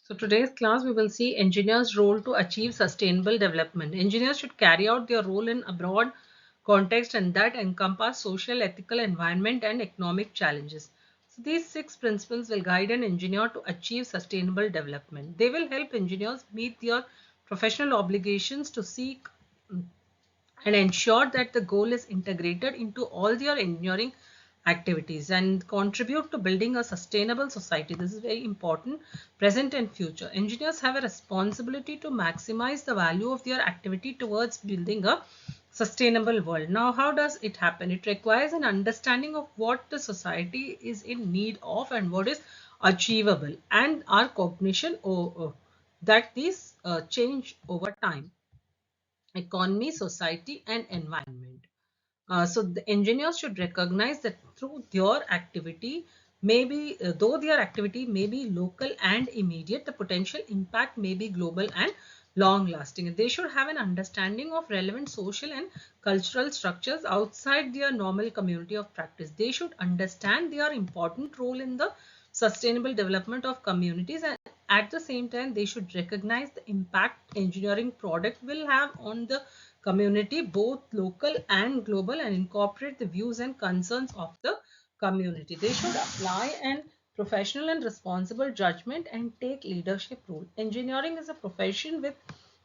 So today's class we will see engineers' role to achieve sustainable development. Engineers should carry out their role in a broad context and that encompass social, ethical, environment and economic challenges. So these 6 principles will guide an engineer to achieve sustainable development. They will help engineers meet their professional obligations to seek and ensure that the goal is integrated into all their engineering activities and contribute to building a sustainable society. This is very important, present and future. Engineers have a responsibility to maximize the value of their activity towards building a sustainable world. Now, how does it happen? It requires an understanding of what the society is in need of and what is achievable, and our cognition that these change over time, economy, society, and environment. So the engineers should recognize that through their activity, maybe though their activity may be local and immediate, the potential impact may be global and long lasting. They should have an understanding of relevant social and cultural structures outside their normal community of practice. They should understand their important role in the sustainable development of communities, and at the same time they should recognize the impact engineering product will have on the community, both local and global, and incorporate the views and concerns of the community. They should apply an professional and responsible judgment and take leadership role. Engineering is a profession with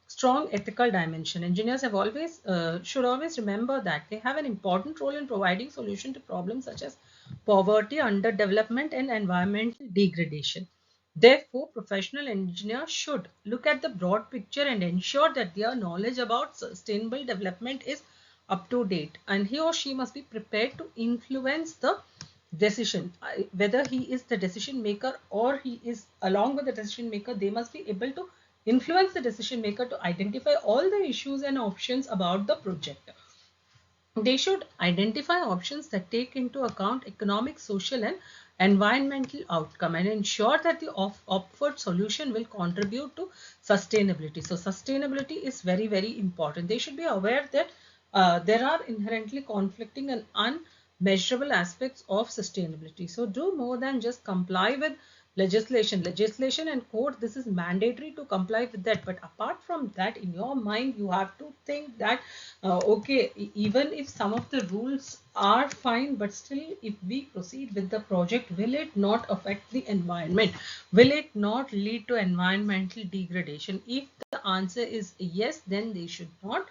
strong ethical dimension. Engineers have always should always remember that they have an important role in providing solution to problems such as poverty, underdevelopment, and environmental degradation. Therefore, professional engineers should look at the broad picture and ensure that their knowledge about sustainable development is up to date, and he or she must be prepared to influence the decision. Whether he is the decision maker or he is along with the decision maker, they must be able to influence the decision maker to identify all the issues and options about the project. They should identify options that take into account economic, social, and environmental outcome and ensure that the offered solution will contribute to sustainability. So sustainability is very, very important. They should be aware that there are inherently conflicting and unmeasurable aspects of sustainability. So do more than just comply with legislation and code. This is mandatory to comply with that, but apart from that, in your mind you have to think that okay, even if some of the rules are fine, but still if we proceed with the project, will it not affect the environment? Will it not lead to environmental degradation? If the answer is yes, then they should not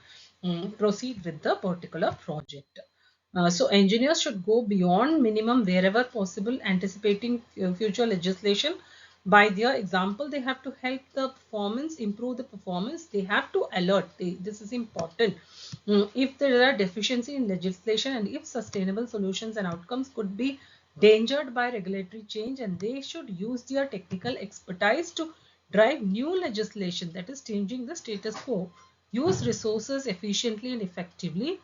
proceed with the particular project. So engineers should go beyond minimum wherever possible, anticipating future legislation. By their example, they have to help the performance, improve the performance. They have to alert. This is important. If there are deficiency in legislation and if sustainable solutions and outcomes could be endangered by regulatory change, and they should use their technical expertise to drive new legislation that is changing the status quo. Use resources efficiently and effectively.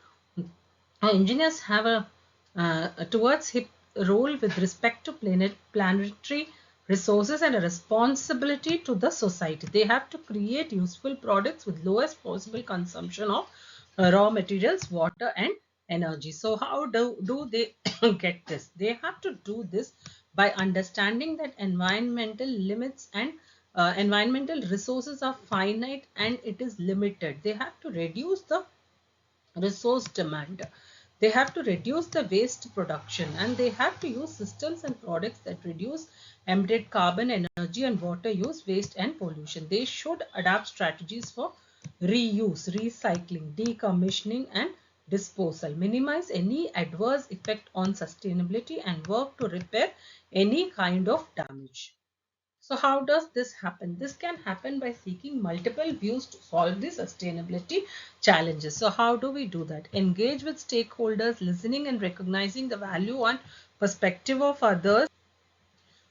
Engineers have a towards hip role with respect to planetary resources and a responsibility to the society. They have to create useful products with lowest possible consumption of raw materials, water, and energy. So how do they get this? They have to do this by understanding that environmental limits and environmental resources are finite and it is limited. They have to reduce the resource demand. They have to reduce the waste production, and they have to use systems and products that reduce emitted carbon, energy, and water use, waste, and pollution. They should adapt strategies for reuse, recycling, decommissioning, and disposal, minimize any adverse effect on sustainability, and work to repair any kind of damage. So how does this happen? This can happen by seeking multiple views to solve the sustainability challenges. So how do we do that? Engage with stakeholders, listening and recognizing the value and perspective of others.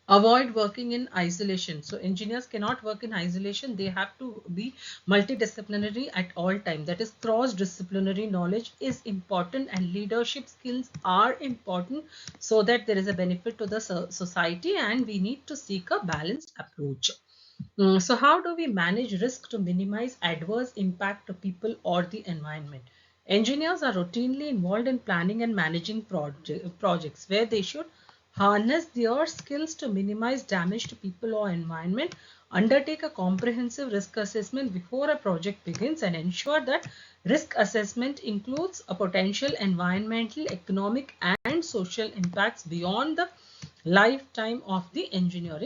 Avoid working in isolation. So engineers cannot work in isolation. They have to be multidisciplinary at all time. That is, cross-disciplinary knowledge is important and leadership skills are important so that there is a benefit to the society, and we need to seek a balanced approach. So how do we manage risk to minimize adverse impact to people or the environment? Engineers are routinely involved in planning and managing projects where they should harness their skills to minimize damage to people or environment. Undertake a comprehensive risk assessment before a project begins and ensure that risk assessment includes a potential environmental, economic and social impacts beyond the lifetime of the engineering